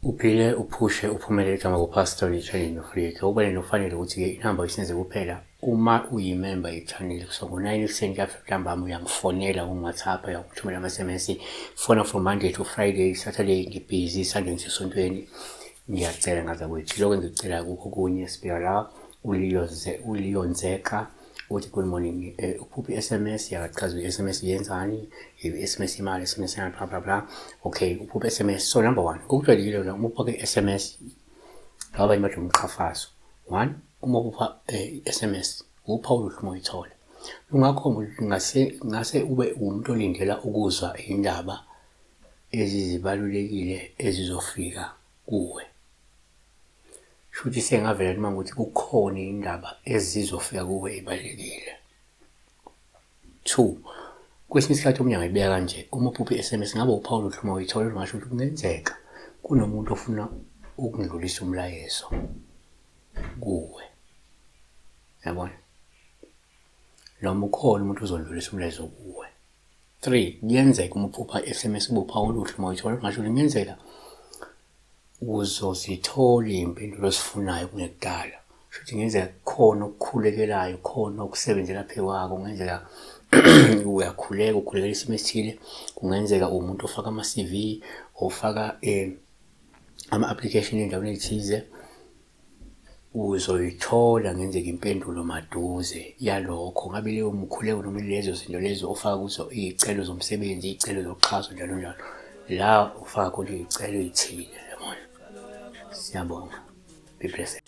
Uphile uphushe uphumelele igama ku-Pastor Channel Africa. Ube nofanele ukuthi-ke inamba isenze kuphela uma uyimemba ye-channel. So ngo-9 ekuseni ntambama uyangifonela ku-WhatsApp, uyanguthumela ama-SMS. Fona from Monday to Friday, Saturday ngibhizi, Sunday ngisesontweni. Ngiyacela ngazakwethu. Lokho engikucela kukho kunye sibika la uliyonzeka uthi good morning, uphuphe SMS yakachaza i-SMS yenzani, i-SMS imali, SMS yana bla bla bla. Okay, uphuphe SMS. So number 1, kokujwayelekile la uphuphe SMS laba imali umqhafazo. 1, uma uphupha SMS upha uluhlu moyithola. Ungakho ngase ube umuntu olindela ukuzwa indaba ezibalulekile ezizofika kuwe. Shuthi sengavela noma ukuthi kukhona indaba ezizofika kuwe ebalekile. 2, kwesinye isikhathi umnyango ibeka kanje, uma uphupha i-SMS ngabe upha uluhlu moyithola ngasho ukuthi kungenzeka kunomuntu ofuna ukundlulisa umlayezo kuwe. Yabona? Noma ukhona umuntu uzondlulisa umlayezo kuwe. 3, kuyenzeka uma uphupha i-SMS ubupha uluhlu moyithola ngasho ukuthi kungenzeka uzozithola impendulo osifunayo kunekudala. Shuthi ngenzeka khona okukhulekelayo, khona okusebenzela phe kwako, ngenzeka ukhulekela isimo esithile, kungenzeka umuntu ofaka ama-CV, ofaka ama-application endaweni ezithize, uzoyithola ngenzeka impendulo maduze yalokho. Ngabe leyo mkhuleko noma lezo zinto lezo ofaka kuzo izicelo zomsebenzi, izicelo zoxhaso njalo njalo, la ufaka khona izicelo ezithile. Yabona? Siyabonga. Be blessed.